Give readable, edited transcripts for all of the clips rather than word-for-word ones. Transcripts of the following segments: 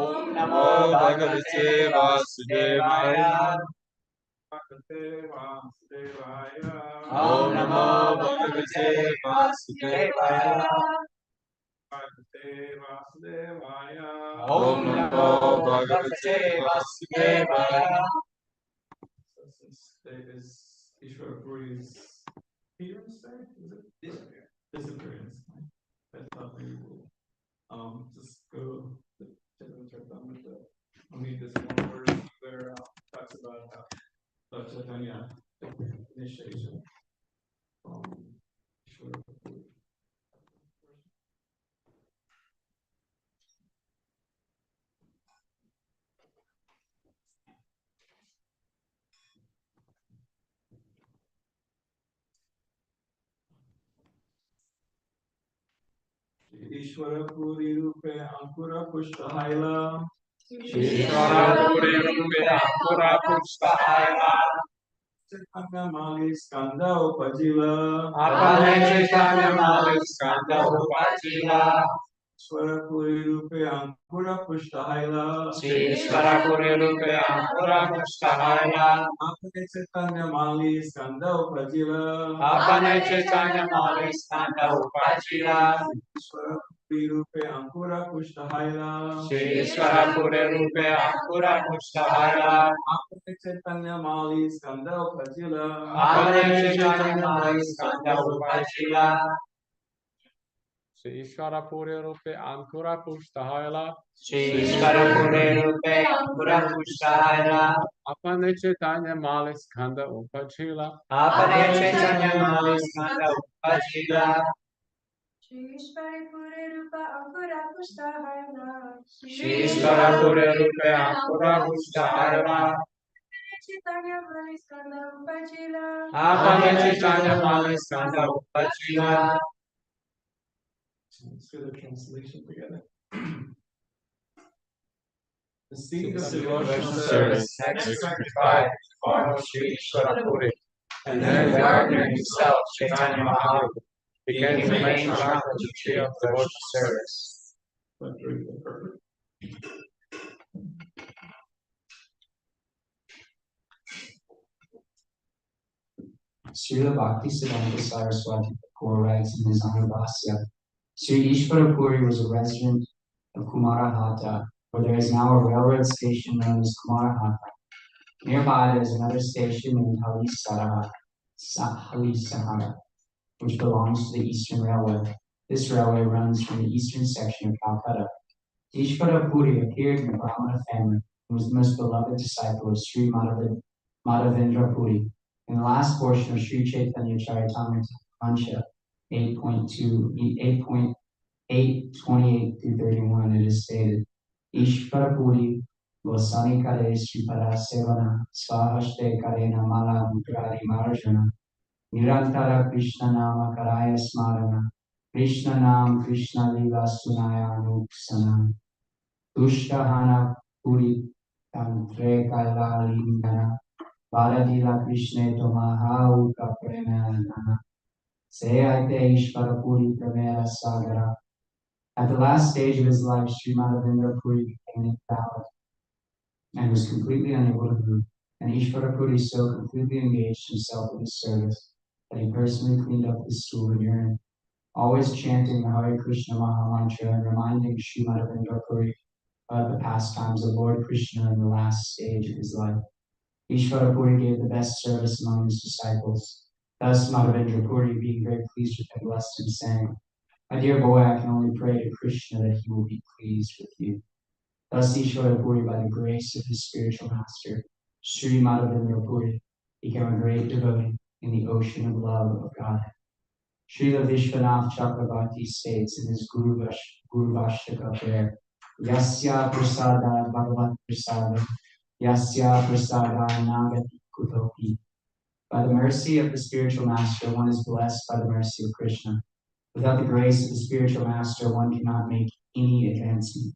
Om Namo Bhagavate Vasudevaya. Om Namo Bhagavate Vasudevaya. Om Namo Bhagavate Vasudevaya. Today is Ishwara Puri's appearance day? Is it? Disappearance. I thought we will just go with the I'll read this one verse where talks about Lord Chaitanya initiation from Ishwara Puri. Ishwara Puri Rupe Ankura Pushpahaila Ishvara Puri Rupe Ankura Pushtahaya Chaitanya Mali Skanda Upajila Apane Chaitanya Mali Skanda Upajila Ishvara Puri Rupe Ankura Pushtahaya Shri Ishvara Puri Rupe Ankura Pushtahaya Apane Chaitanya Mali Skanda Upajila Apane Chaitanya Mali Skanda Upajila Ishvara Puri Rupe Ankura Pushtahaya Shri Ishvara Puri Rupe Ankura Pushtahaya Apane Chaitanya Mali Skanda Upajila Apane Chaitanya Mali Skanda Upajila Shri Ishvara Puri Rupe Ankura Pushtahayala Shri Ishvara Puri Rupe Ankura Pushtahaya Apane Chaitanya Mali Skanda Upajila Apane Chaitanya Mali Skanda Upajila Shri Ishvara Puri Rupa Ankura Pushtahaya Shri Ishvara Puri Rupe Ankura Pushtahaya Chaitanya Mali Skanda Upajila Apane Chaitanya Mali Skanda Upajila Let's do the translation together. The seed of devotional service next sanctified form of Shri Ishvara Puri, and then the gardener himself, Chaitanya Mahaprabhu, became the main trunk of the tree of devotional service. Srila Bhaktisiddhanta Saraswati Thakur writes in his Anubhasya, Sri Ishvara Puri was a resident of Kumarahata, where there is now a railroad station known as Kumarahata. Nearby there is another station named Halisahara, which belongs to the Eastern Railway. This railway runs from the eastern section of Calcutta. Ishvara Puri appeared in the Brahmana family and was the most beloved disciple of Sri Madhavendra Puri. In the last portion of Sri Chaitanya Charitamrita Mancha 8.28 through 31, it is stated, Ishvara Puri Gosani Kare Sripara Sevana Swahaste Karena Mala Mutrari Marjana Nirantara Krishna Nama Karaya Smarana Krishna Nam Krishna Lila Sunaya Nuksana Tushtahana Puri Tantre Kaila Lingana Valadila Krishna Tomaha Uka Premana Sayate Ishvara Puri Pramera Sagara. At the last stage of his life, Sri Madhavendra Puri became invalid and was completely unable to move. And Ishvara Puri so completely engaged himself in his service that he personally cleaned up his stool and urine, always chanting the Hare Krishna Maha Mantra and reminding Sri Madhavendra Puri of the pastimes of Lord Krishna in the last stage of his life. Ishvara Puri gave the best service among his disciples. Thus, Madhavendra Puri, being very pleased with him, blessed him, saying, My dear boy, I can only pray to Krishna that he will be pleased with you. Thus, Ishvara Puri, by the grace of his spiritual master, Sri Madhavendra Puri, became a great devotee in the ocean of love of God. Srila Vishwanath Chakravarti states in his Guru Vashtaka prayer, Yasya prasada bhagavat prasada, Yasya prasada nagati kutopi. By the mercy of the spiritual master, one is blessed by the mercy of Krishna. Without the grace of the spiritual master, one cannot make any advancement.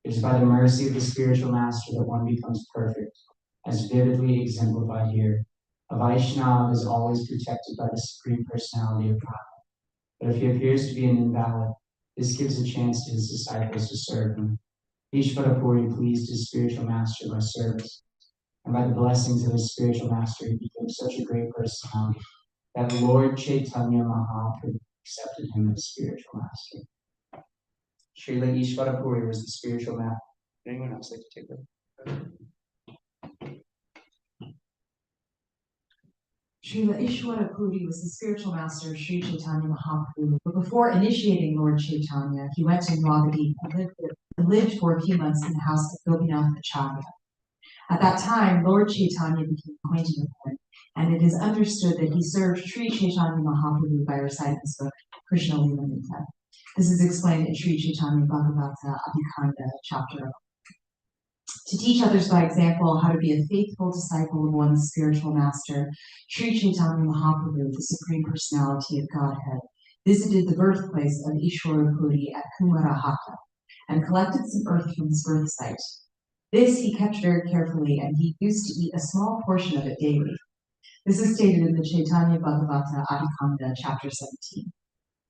It is by the mercy of the spiritual master that one becomes perfect, as vividly exemplified here. A Vaishnava is always protected by the Supreme Personality of God. But if he appears to be an invalid, this gives a chance to his disciples to serve him. Ishvara Puri pleased his spiritual master by service, and by the blessings of his spiritual master, he became such a great personality that Lord Chaitanya Mahaprabhu accepted him as spiritual master. Srila Ishvara Puri was the spiritual master. Would anyone else like to take that? Srila Ishwara Puri was the spiritual master of Sri Chaitanya Mahaprabhu, but before initiating Lord Chaitanya, he went to Navadvip and lived for a few months in the house of Gopinath Acharya. At that time, Lord Chaitanya became acquainted with him, and it is understood that he served Sri Chaitanya Mahaprabhu by reciting this book, Krishna Lila Nita. This is explained in Sri Chaitanya Bhagavata Abhikanda, chapter 11. To teach others by example how to be a faithful disciple of one's spiritual master, Sri Chaitanya Mahaprabhu, the Supreme Personality of Godhead, visited the birthplace of Ishwara Puri at Kumarahata and collected some earth from his birth site. This he kept very carefully, and he used to eat a small portion of it daily. This is stated in the Chaitanya Bhagavata Adhikanda, chapter 17.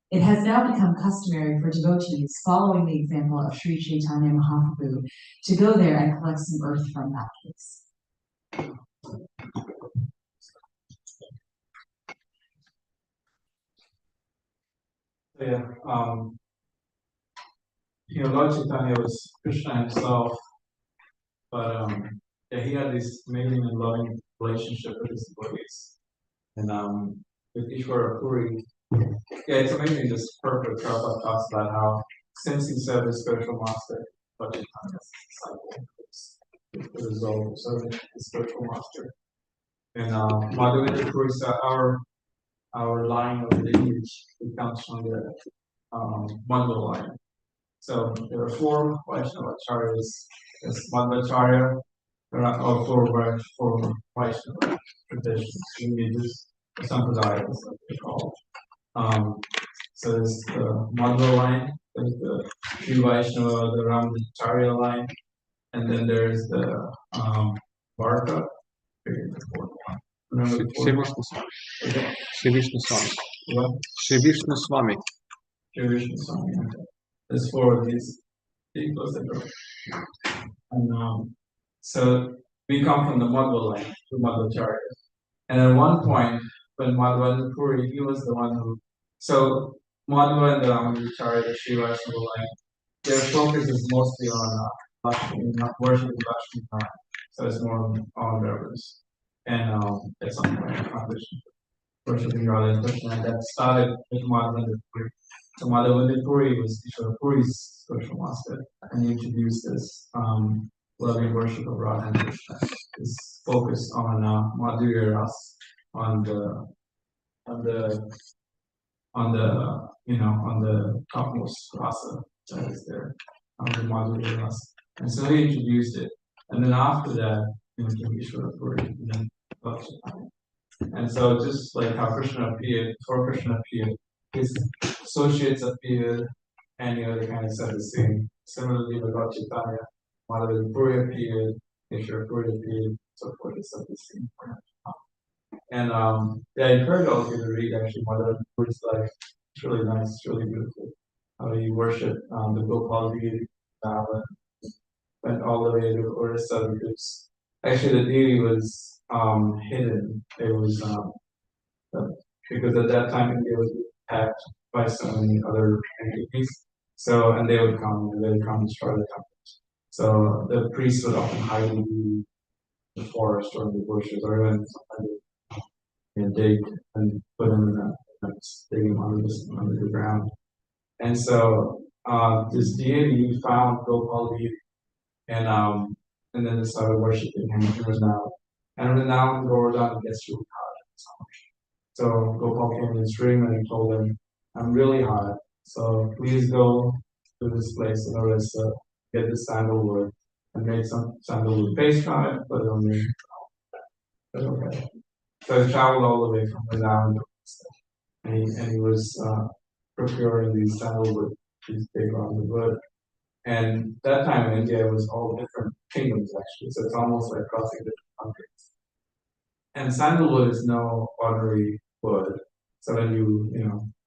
It has now become customary for devotees, following the example of Sri Chaitanya Mahaprabhu, to go there and collect some earth from that place. Yeah, Lord Chaitanya was Krishna himself, but yeah, he had this amazing and loving relationship with his devotees. And with Ishwara Puri, yeah, it's amazing this purpose Prabhupada talks about how since he served as spiritual master, Lord Chaitanya's disciple is the result of serving the spiritual master. And Madhavendra Puri said our line of lineage comes from the Mandal line. So there are four Vaishnava acharyas. There's Madhvacharya, there are four Vaishnava traditions, lineages, Sampradayas, as they call. So there's the Madhva line, there's the Sri Vaishnava, the Ramacharya line, and then there's the Varka. Remember the Shri fourth Vishnu Swami. one? Shri Vishnu Swami. What? Shri Vishnu Swami. Sri Vishnu Swami. Okay. There's four of these people that go. And so we come from the Madhva line, the Madhvacharya. And at one point, when Madhva Puri, he was the one who. So Madhva and the Ramacharya, the Sri Vaishnava line, their focus is mostly on Lakshmi, not worshiping Lakshmi Narayan. So it's more on reverence. And at some point, accomplishment, worshiping Radha and Krishna. And that started with Madhva Puri. So Madhavendra Puri was Ishwara Puri's spiritual master, and he introduced this loving worship of Radha and Krishna. This focus on Madhurya Ras, on the topmost rasa that is there, on the Madhurya Ras. And so he introduced it, and then after that, came Ishwara Puri, and then Bhakti. And so just like how Krishna appeared, before Krishna appeared, his associates appeared, and they kind of said the same. Similarly with Lord Chaitanya, Madhavendra Puri appeared, Ishwara Puri appeared, so forth, they said the same. And yeah, I encourage all of you to read actually Madhavendra Puri's life. It's really nice, it's really beautiful. How he worshipped the Gopal deity, went all the way to Orissa because actually the deity was hidden. It was because at that time India was attacked by so many other entities. So and they would come and destroy the temples. So the priests would often hide in the forest or in the bushes, or even sometimes they dig and put them in that digging under the ground. And so this deity found Gopal deity, and then they started worshiping him in renown. And renown Govardhan gets really hot. So Gopal came in his dream and he told him, I'm really hot, so please go to this place in Orissa, get the sandalwood, and make some sandalwood paste on it, put it on your okay. So he traveled all the way from Renown to Orissa, and he was procuring these sandalwood, these big rounds of wood. And that time in India it was all different kingdoms actually, so it's almost like crossing different countries. And sandalwood is no ordinary wood. So when you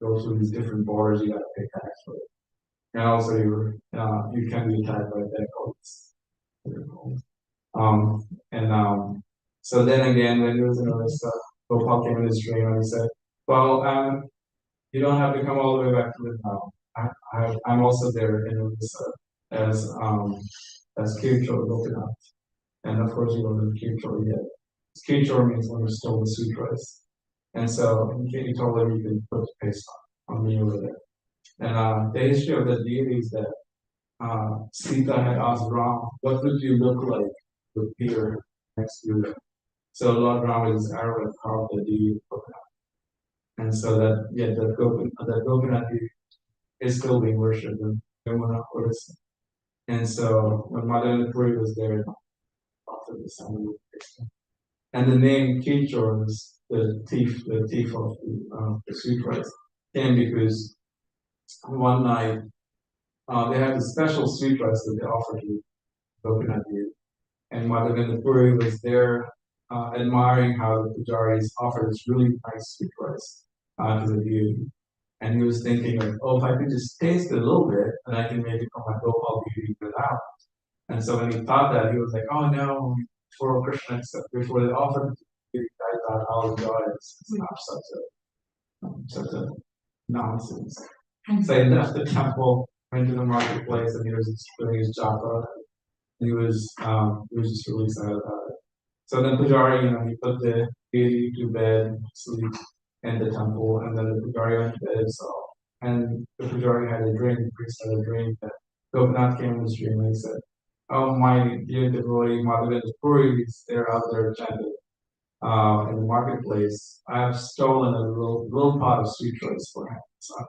go through these different borders, you gotta pay tax for it. And also you can be attacked by dead goats. So then again, when he was in Orissa, Gopal came in his dream and he said, well, you don't have to come all the way back to the town. I'm also there in Orissa as Kirchhoff Gopinath. And of course you don't know Kirchhoff yet. Kirchhoff means when you stole the sutras. And so he told him you can put the paste on me over there. And the history of the deity is that Sita had asked Ram, what would you look like with Peter next to you? So Lord Ram with his arrow and carved the deity of Gopinath. And so that Gopinath is still being worshipped in Yamuna Orissa. And so when Madhavendra Puri was there, after the sandalwood paste. And the name Kichor is the thief of the sweet rice, came because one night they had a special sweet rice that they offered to coconut deer. and Madhavendra Puri was there admiring how the pujaris offered this really nice sweet rice to the deity. And he was thinking like, oh, if I could just taste it a little bit, then I can maybe become my Gopal deity without. And so when he thought that, he was like, oh no, before Krishna accepted, before they offered, I thought, oh God, it's not such a nonsense. So he left the temple, went to the marketplace, and he was doing his japa. He was just really excited about it. So then Pujari, he put the deity to bed, sleep in the temple, and then the Pujari went to bed himself. And the Pujari had a dream, the priest had a dream that Gopinath came in his dream and he said, oh my dear devotee, Madhavendra Puri is there out there chanting in the marketplace. I have stolen a little pot of sweet rice for him.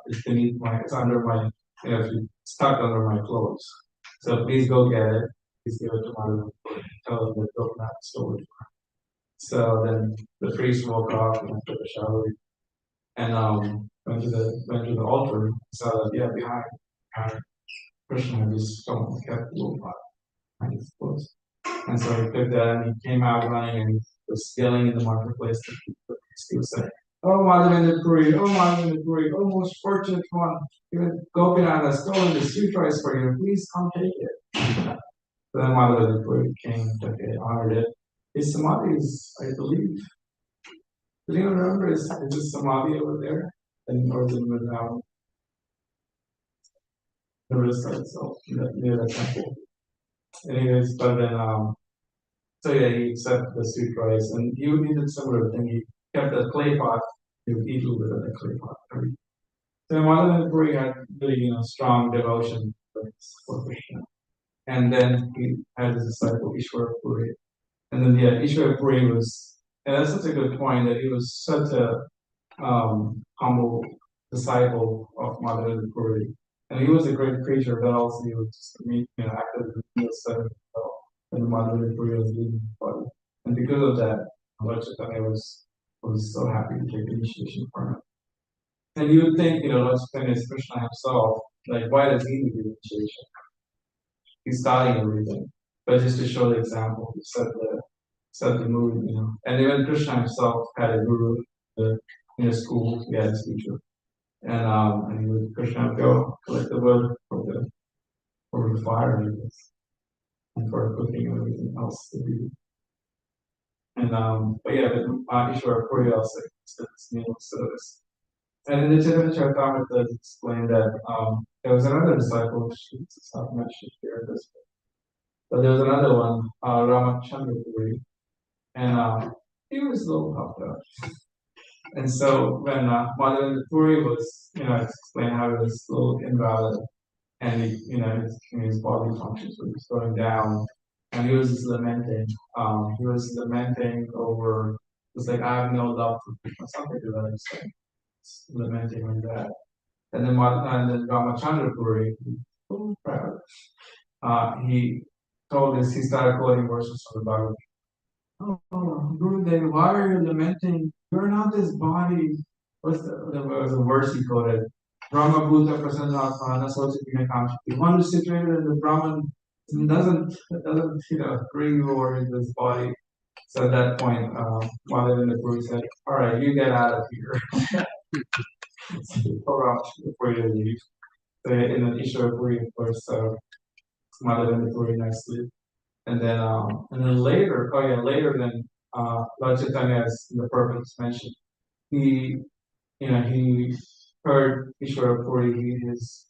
It's beneath it's under my, it's stuck under my clothes. So please go get it. Please give it to Madhavendra Puri. Tell him that Gopinath stole it. So then the priest woke up and took a shower and went to the altar and saw that behind Krishna had just stolen, kept the little pot behind his clothes. And so he picked that and he came out running and was yelling in the marketplace. He was saying, oh Madhavendra Puri, oh most fortunate one, even Gopinath has stolen the sweet rice for you, please come take it. So then Madhavendra Puri came, took it, honored it. His samadhi is, I believe, does anyone remember, is this samadhi over there? And or is it without the wrist itself, near the temple? Anyways, but then so yeah, he accepted the sweet rice, and he did similar thing. He kept a clay pot. He would eat a little bit of the clay pot. So Madhavendra Puri had really, strong devotion for Krishna, and then he had his disciple Ishwara Puri, and then Ishwara Puri was, and that's such a good point that he was such a humble disciple of Madhavendra Puri, and he was a great preacher, but also he was just active in the service and the Madhavendra Puri was leading the body. And because of that, Lord Chaitanya was so happy to take initiation from him. And you would think, Lord Chaitanya is Krishna himself, like why does he need the initiation? He's starting everything. But just to show the example, he set the mood, And even Krishna himself had a guru in his school, he had his teacher. And he would Krishna would go collect the wood for the fire and for cooking and everything else to do. And but Ishwara Puri also did this meal service. And in the Chaitanya Charitamrita it explained that there was another disciple, it's not mentioned here at this point, but there was another one, Ramachandra Puri, and he was a little puffed up. And so when Madhavendra Puri was, explaining how he was a little invalid, and his body functions were just going down, and he was just lamenting. He was lamenting over. It was like I have no love for Krishna, something to that extent. Lamenting like that, and then Ramachandra Puri, so proud. He told us he started quoting verses from the Bhagavad Gita. Oh, Gurudev, why are you lamenting? You're not this body. There was a verse he quoted. Brahma Bhuta Prasanatma Nasochiti Kamshiti. One who's situated in the Brahman doesn't bring you over into this body. So at that point, Madhavendra Puri said, all right, you get out of here. Before you leave. So in an Ishwara Puri, of course, Madhavendra Puri nicely. And then later, later than Lord Chaitanya, as the purpose mentioned, he heard Ishwara Puri his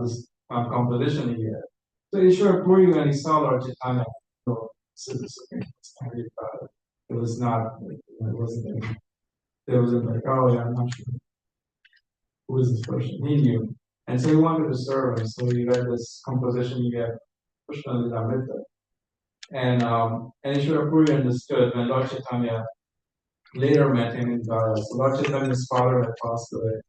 this composition he had. So Ishwara Puri, when he saw Lord Chaitanya, it was not, it wasn't, there wasn't like, oh yeah, I'm not sure who is this person. He knew, and so he wanted to serve him. So he read this composition he had, Krishna Lilamrita. And Ishwara Puri understood when Lord Chaitanya later met him in Dwara. So Lord Chaitanya's father had passed away.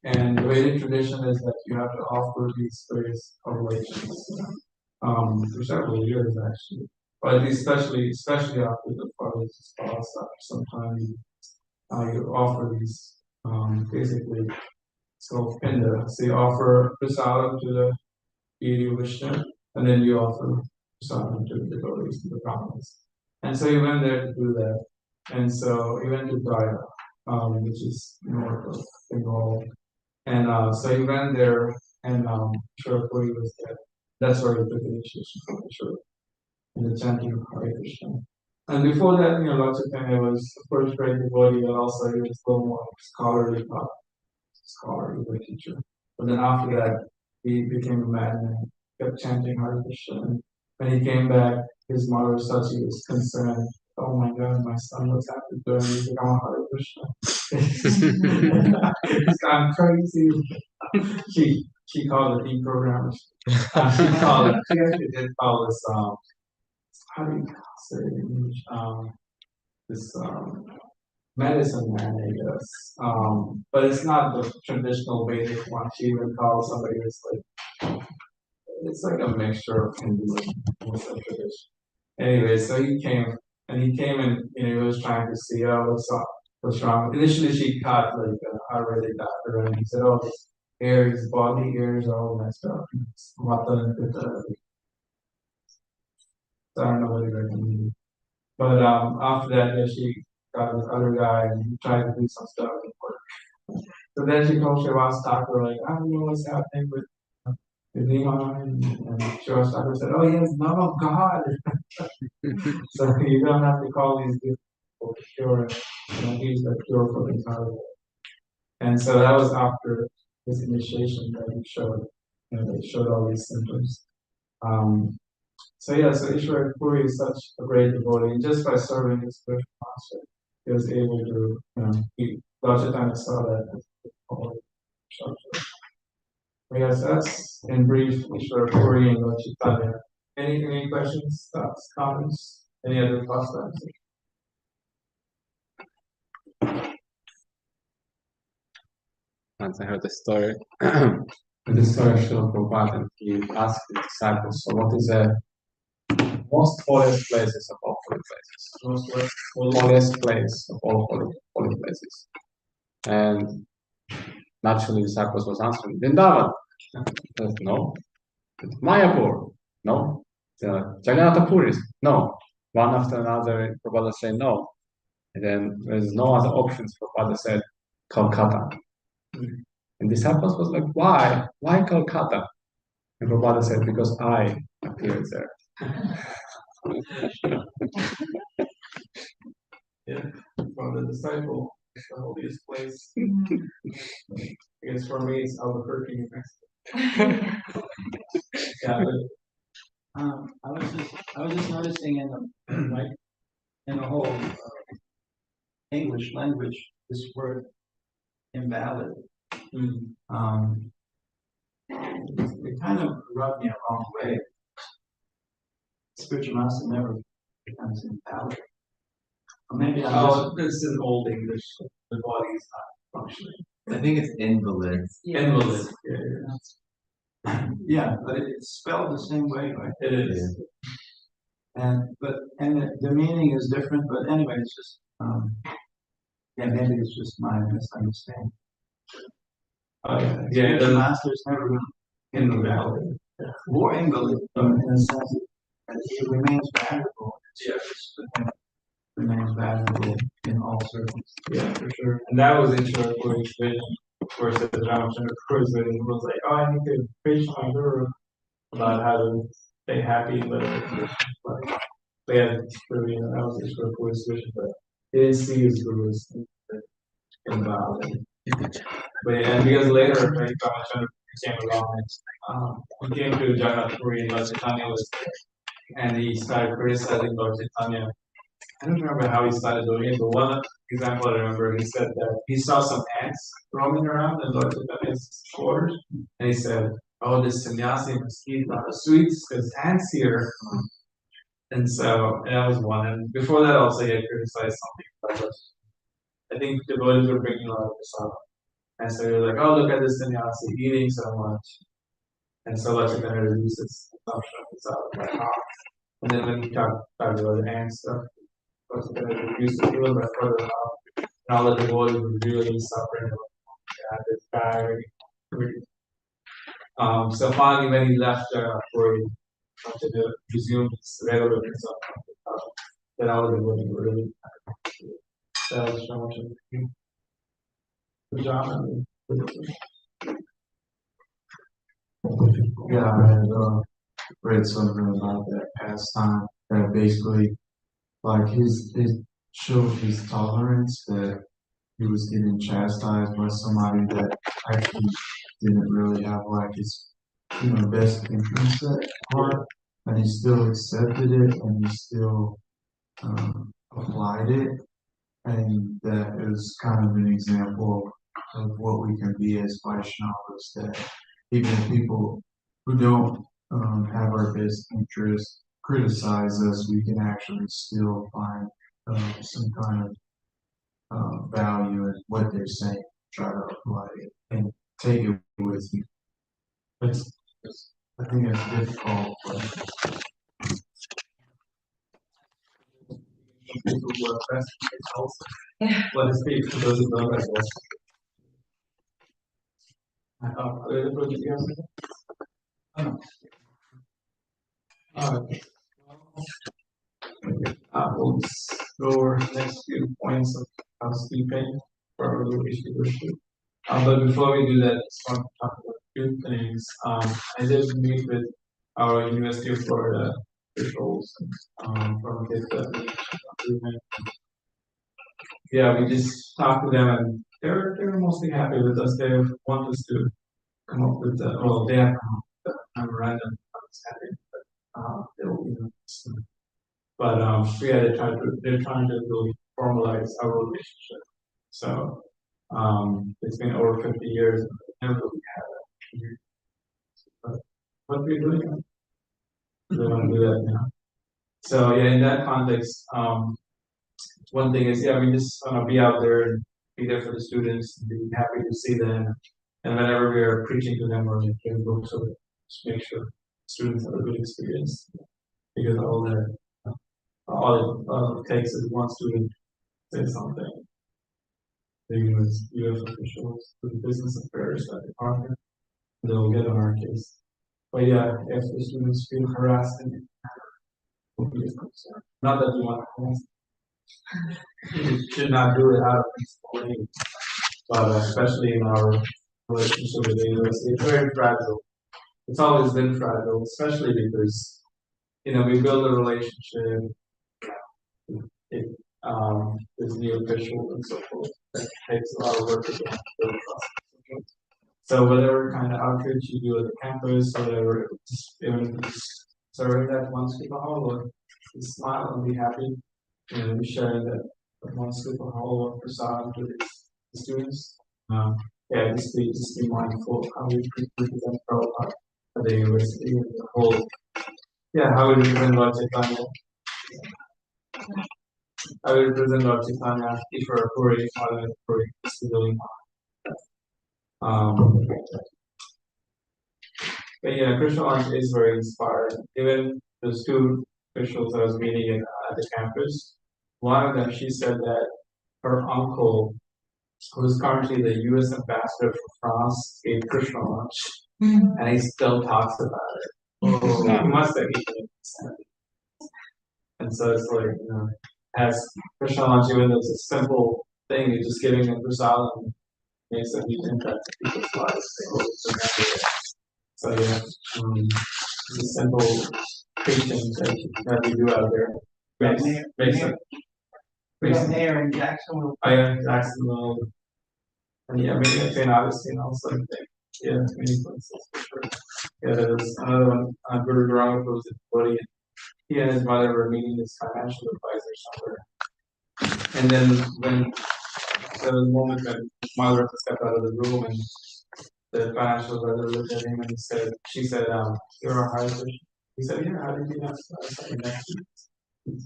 And the Vedic tradition is that you have to offer these various oblations for several years actually. But especially after the father's passed, after some time, you offer these basically so pinda. So you offer prasadam to the deity of Vishnu, and then you offer Prasadam to the devotees, to the brahmanas. And so he went there to do that. And so he went to Gaya, which is north of Bengal. And so he went there, and Shurapuri was there. That's where he took the initiation from the Shura, and the chanting of Hare Krishna. And before that, Lord Chaitanya was of course very devotee, but also he was a little more scholarly teacher. But then after that, he became a madman, kept chanting Hare Krishna. And when he came back, his mother Sachi was concerned. Oh my God, my son, what's happened to him? He's become Hare Krishna. He's gone crazy. She called it deprogramming. She actually did call this how do you say it in English? This medicine man, I guess. But it's not the traditional Vedic one. She even calls somebody who's like, it's like a mixture of Hindu and Muslim tradition. Anyway, so he came and he was trying to see, oh, what's wrong. Initially, she caught like a Ayurvedic doctor, and he said, oh, his hair, his body hairs are all messed up. So I don't know what he recommended. But after that, yeah, she got this other guy and he tried to do some stuff and work. So then she called Shiva's doctor, like, I don't know what's happening with Dima. And Shiva's doctor said, oh, he has love of God. So you don't have to call these people for cure. He's the cure for the entire world. And so that was after his initiation that he showed, they showed all these symptoms. So Ishwar Puri is such a great devotee, and just by serving his spiritual master, he was able to, Lord Chaitanya saw that. Yes, that's in brief Ishwar Puri and Lord Chaitanya. Any questions, thoughts, comments? Any other thoughts? Once I heard the story, the story of Srila Prabhupada, and he asked his disciples, so what is the most holiest places of all holy places? Most holiest place of all holy places. And naturally, the disciples was answering, Vrindavan. No. Mayapur. No. Jagannath Puris. No. One after another, Prabhupada said no. And then there's no other options. Prabhupada said Kolkata. And disciples was like, why? Why Kolkata? And Prabhupada said, because I appeared there. Yeah, from the disciple, it's the holiest place. I guess for me, it's Albuquerque, New Mexico. Yeah, I was just noticing in the whole English language, this word invalid. It kind of rubbed me a wrong way. Spiritual master never becomes invalid. Or maybe this is old English. The body is not functioning. I think it's invalid. Invalid. Yeah, but it's spelled the same way, right? It is. And the meaning is different, but anyway, it's just maybe it's just my misunderstanding. The master's never invalid. Or invalid, in a sense that he remains valuable. Yeah. Remains valuable in all circles. Yeah, for sure. And that was Ishwar Puri's vision. Of course, as Ramachandra Puri's vision was like, oh, I need to preach my guru about how to stay happy and live with Krishna. But yeah, that was Ishwar Puri's vision, but he didn't see his guru as invalid. But yeah, and because later, right, Ramachandra came along and he came to Jagannath Puri and Lord Chaitanya was there, and he started criticizing Lord Chaitanya. I don't remember how he started doing it, but one example I remember, he said that he saw some ants roaming around in Lord Chaitanya's quarters, and he said, oh, this sannyasi must eat a lot of sweets because ants here. And so, that was one. And before that, also, he had criticized something about us. I think the devotees were bringing a lot of prasad. And so he was like, oh, look at this sannyasi eating so much. And so Lord Chaitanya reduced his consumption of prasad by half. And then when he talked about the ant stuff, was going to reduce the field by further out. Now that the devotees were really suffering this bag. So finally, when he left Puri, wanted to resume its regular result. Then I was working really. That was so much. Good job. Yeah, I had read something about that pastime that basically, like it showed his tolerance that he was getting chastised by somebody that actually didn't really have like his, best interest at heart, and he still accepted it and he still applied it, and that is kind of an example of what we can be as Vaishnavas, that even people who don't have our best interest criticize us, we can actually still find some kind of value in what they're saying, try to apply it, and take it with you. That's, I think that's difficult, but People who are best results. Let us speak to those who know that best. Other project you have? We'll just go over the next few points of housekeeping for our little Istagoshi. But before we do that, I just want to talk about a few things. I did meet with our University of Florida officials from the yeah, we just talked to them and they're mostly happy with us. They want us to come up with well, they have come up with a memorandum. I was happy, but they'll soon. But yeah, they're trying to really formalize our relationship. So it's been over 50 years and we never really had it. But what we're doing, they want to do that now. So yeah, in that context, one thing is, yeah, we just want to be out there and be there for the students, and be happy to see them. And whenever we are preaching to them or giving books, or just make sure students have a good experience. Because all it takes is one student say something. The US officials, the business affairs department, they'll get on our case. But yeah, if the students feel harassed, then will be a concern. Not that you want to harass. You should not do it out of peaceful way. But especially in our relationship with the university, it's very fragile. It's always been fragile, especially because we build a relationship. It, there's new officials and so forth. That takes a lot of work to build trust. So whatever kind of outreach you do at the campus, whatever, even just serving that one scoop of or just smile and be happy. Be sharing that one scoop of or prasad to the students. Yeah, just be mindful of how we present Prabhupada at the university and the whole. Yeah, how we represent Lord Chaitanya. I will represent Lord Chaitanya, Ishvara Puri, Madhava Puri, Siddhali. But yeah, Krishna Lunch is very inspiring. Even those two officials I was meeting at the campus, one of them, she said that her uncle, who is currently the U.S. ambassador for France, gave Krishna Lunch, and he still talks about it. Oh, he must have eaten it. And so it's like, as Krishna Lunch, even though it's a simple thing, you're just giving them prasad and makes a huge impact to people's lives. So yeah, the simple preaching that we do out there makes there in Jacksonville. I am Jacksonville, and yeah, maybe at St. Augustine also. I think. Yeah, many places for sure. Yeah, there's another one. Guru Gaurav was in Bodhi. He and his mother were meeting this financial advisor somewhere, and then when there was a moment when his mother stepped out of the room and the financial advisor looked at him and she said, you're a high Christian. He said, yeah, how did you know? I said, next week.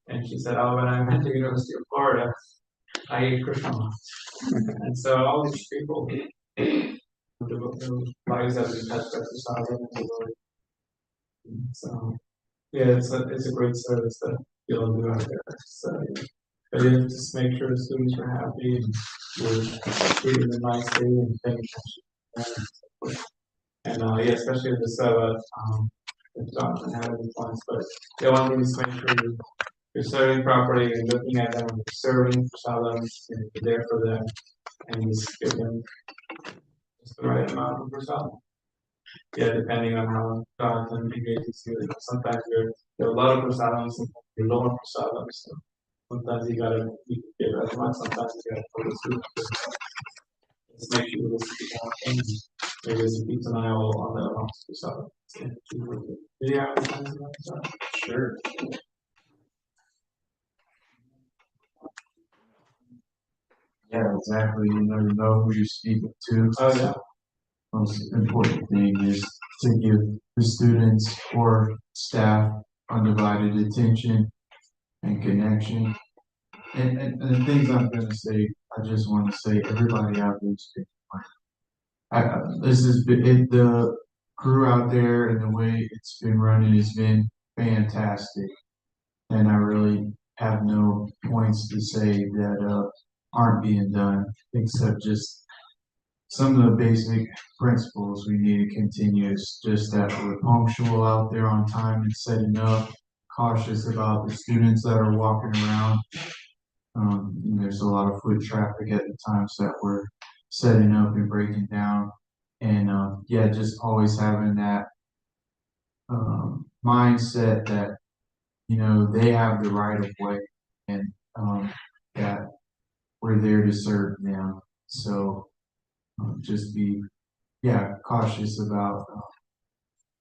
And she said, oh, when I went to the University of Florida, I ate Krishna. And so all these people, the lives have been touched by Krishna and the Lord. So yeah, it's a great service that you'll do out there. So but yeah, just make sure the students are happy and you're treating them nicely and paying attention. And yeah, especially with the Seva, if Jonathan had any points, but they want me to make sure you're serving properly, you're looking at them, you're serving prasadams, and you're there for them, and you just give them just the right amount of prasadam. Yeah, depending on how Jonathan engages you. Sometimes there are a lot of prasadams, sometimes you're low on prasadams. So sometimes you can give as much, sometimes you gotta put it through. Just make sure this is things. Maybe just keep an eye on the amounts of prasadam. Do you have any comments about that? Sure. Yeah, exactly. You never know who you're speaking to. Oh, yeah. Most important thing is to give the students or staff undivided attention and connection. And the things I'm gonna say, I just want to say everybody out there is good. This has been the crew out there and the way it's been running has been fantastic. And I really have no points to say that aren't being done, except just some of the basic principles we need to continue. It's just that we're punctual out there on time and setting up, cautious about the students that are walking around. There's a lot of foot traffic at the times that we're setting up and breaking down. And yeah, just always having that mindset that they have the right of way, and that we're there to serve them. So just be cautious about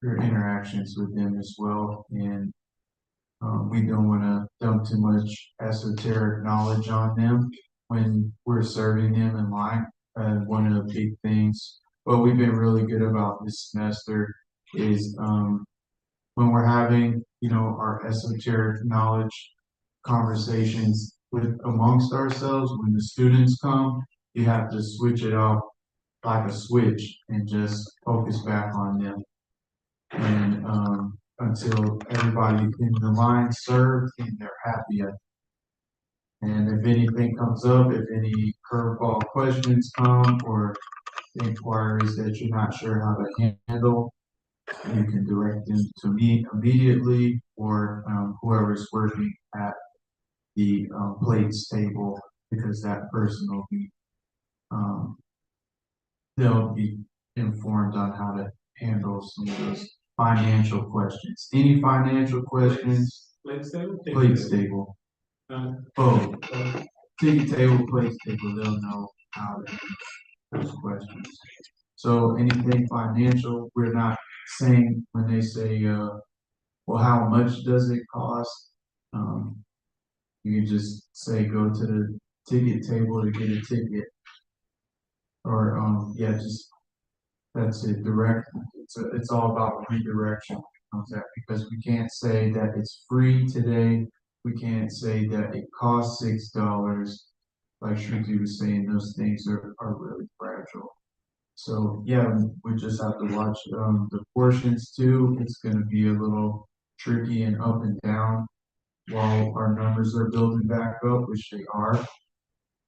your interactions with them as well. And we don't want to dump too much esoteric knowledge on them when we're serving them in line. One of the big things, what we've been really good about this semester is when we're having, our esoteric knowledge conversations amongst ourselves, when the students come, you have to switch it off like a switch and just focus back on them. And until everybody in the line served and they're happy. And if anything comes up, if any curveball questions come or inquiries that you're not sure how to handle, you can direct them to me immediately or whoever's working at the plates table, because that person will be they'll be informed on how to handle some of those financial questions. Any financial questions? Plates table? Plates table. Oh, ticket table, plates table, they'll know how to answer those questions. So anything financial, we're not saying when they say, well, how much does it cost? You can just say, go to the ticket table to get a ticket. Or, just that's it, direct. It's all about redirection because we can't say that it's free today. We can't say that it costs $6. Like Shruti was saying, those things are really fragile. So yeah, we just have to watch the portions too. It's going to be a little tricky and up and down while our numbers are building back up, which they are.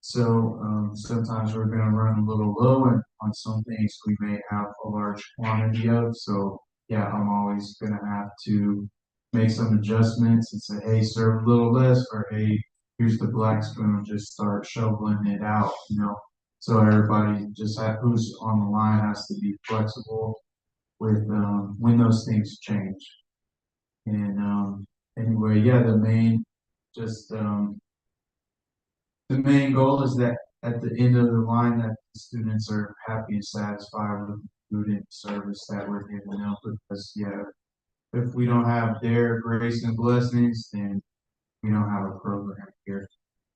So sometimes we're going to run a little low, and on some things we may have a large quantity of. So yeah, I'm always going to have to make some adjustments and say, hey, serve a little less, or hey, here's the black spoon, just start shoveling it out. So everybody who's on the line has to be flexible with when those things change. And anyway, yeah, the main goal is that at the end of the line that the students are happy and satisfied with the food and service that we're giving them, because if we don't have their grace and blessings, then we don't have a program here.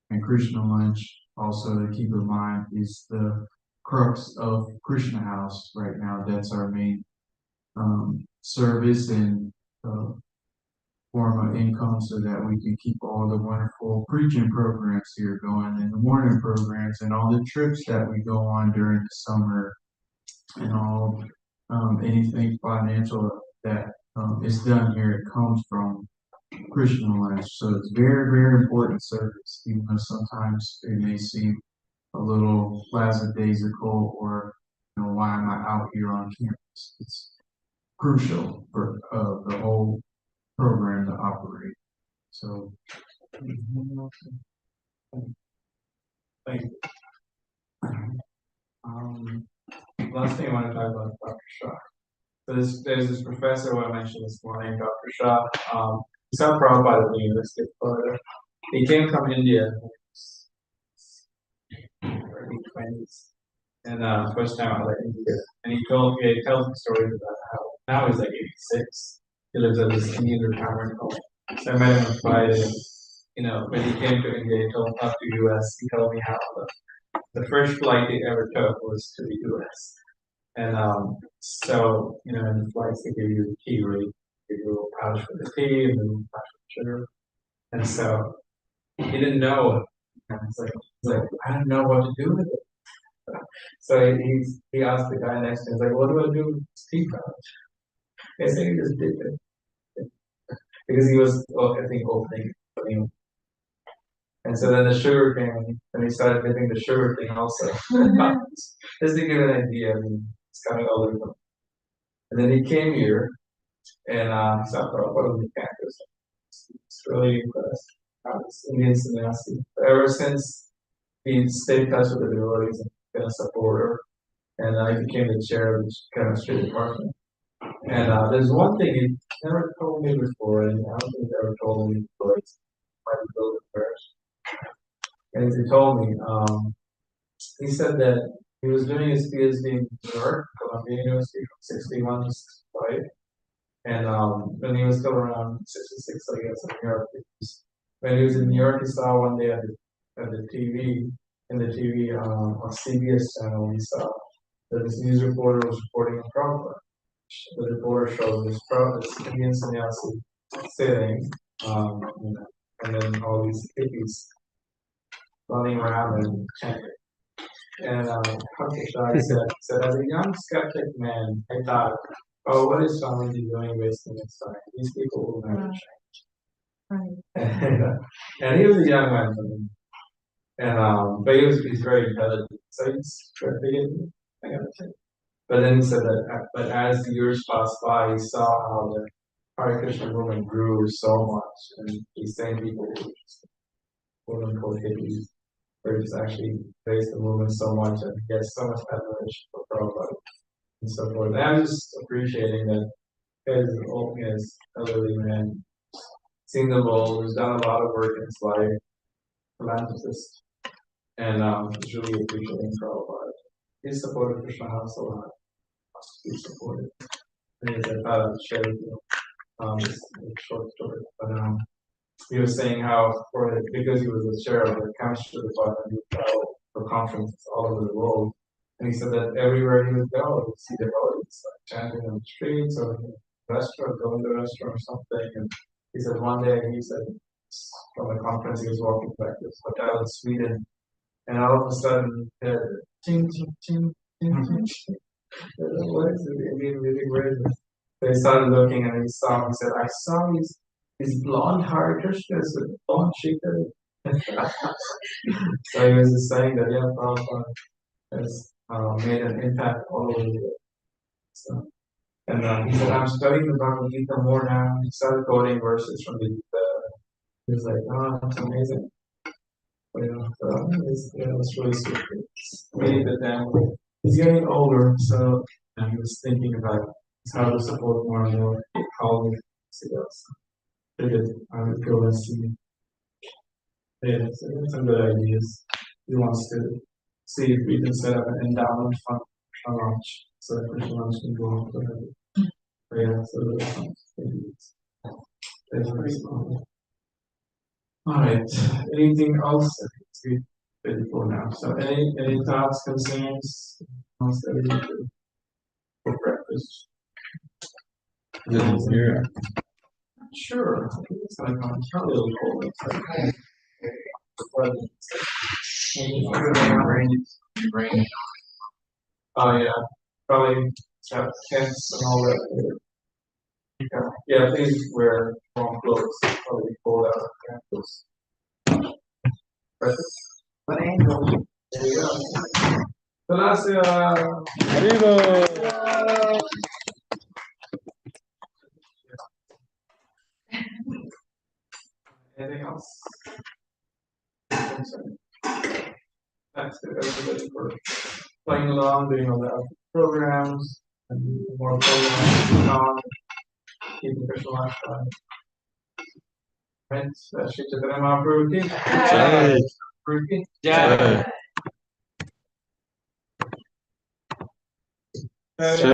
And Krishna Lunch, also to keep in mind, is the crux of Krishna House right now. That's our main service and form of income so that we can keep all the wonderful preaching programs here going and the morning programs and all the trips that we go on during the summer and all anything financial that is done here. It comes from Krishna Lunch. So it's very, very important service, even though sometimes it may seem a little lackadaisical or why am I out here on campus? crucial for, the whole program to operate. So. Thank you. Last thing I want to talk about is Dr. Shah. So there's this professor who I mentioned this morning, Dr. Shah. He's not Prabhupada at the University of Florida. He came from India in the early 20s. And first time out of India. And he tells me stories about how now he's like 86. He lives at this Indian retirement home. So I met him on Friday. You know, when he came to India, he told me up to US. He told me how the first flight he ever took was to the US. And so, you know, in the flights they give you the tea, right? They give you a little pouch for the tea and a little pouch for sugar. And so he didn't know. And he's like, I don't know what to do with it. So he asked the guy next to him, he's like, what do I do with this tea pouch? I said, he just did it. Because he was, I think, opening it. And so then the sugar came, and he started dipping the sugar thing also. Just to give you an idea, I mean, it's coming all over. And then he came here, and he saw Prabhupada on the campus. It's really impressed. It's Indian sannyasi. Ever since he stayed in touch with the devotees and been a supporter, and he became the chair of the chemistry department. And there's one thing he never told me before, and I don't think he ever told me before. It's my building first. And he told me, he said that he was doing his PhD in New York, Columbia University from 61 to 65. And when he was still around 66, I guess, in New York, when he was in New York, he saw one day at the TV, on CBS channel, he saw that this news reporter was reporting on Prabhupada. The reporter showed this Indian sannyasi sitting, and then all these hippies running around and chanting. And Dr. Shah said, as a young skeptic man, I thought, oh, what is Swamiji doing wasting his time? These people will never change. Right. And he was a young man for me. And but he's very intelligent. So he's very I gotta say. But then he said that but as the years passed by, he saw how the Hare Krishna movement grew so much, and he's saying people were just quote unquote hippies. Just actually praised the movement so much and he has so much admiration for Prabhupada and so forth. And I'm just appreciating that as an old elderly man, seen the world, who's done a lot of work in his life, philanthropist, and he's really appreciating Prabhupada. He's supported Krishna House a lot. He's supported. And I thought I would share with you this short story. But he was saying how because he was the chair of the chemistry department, he traveled for conferences all over the world. And he said that everywhere he would go, he would see devotees like chanting on the streets or in the restaurant, going to the restaurant or something. And he said one day, he said from the conference, he was walking back to his hotel in Sweden, and all of a sudden, ching, ching, ching, ching, ching, ching. What is it? Indian music, where is it? They started looking and he said, I saw these blonde Hare Krishnas with blonde shikha. So he was just saying that, yeah, Prabhupada has made an impact all over the world. So, and he said, I'm studying the Bhagavad Gita more now. He started quoting verses from the Gita. He was like, oh, that's amazing. But, so it's really sweet. Maybe the family. He's getting older, so he was thinking about how to support more and more how we see us. I would go and see. Yeah, so some good ideas. He wants to see if we can set up an endowment fund for launch, so that Christian launch can go on forever. But yeah, so those are some all right. Anything else? It's 3:34 now. So any thoughts, concerns? Else that we need to for breakfast? Yeah. Sure. I think it's like on probably a little cold. Oh yeah, probably have tents and all that. Yeah, please wear warm clothes. Probably cold out of campus. But angel, there you go. Gracias. Arriba. Anything else? Thanks to everybody for playing along, doing all the other programs, and more programs going on, keeping Christian lifestyle. Right, Shri Chaitanya Mahaprabhu ki Jai. Mahaprabhu ki Jai. Jai.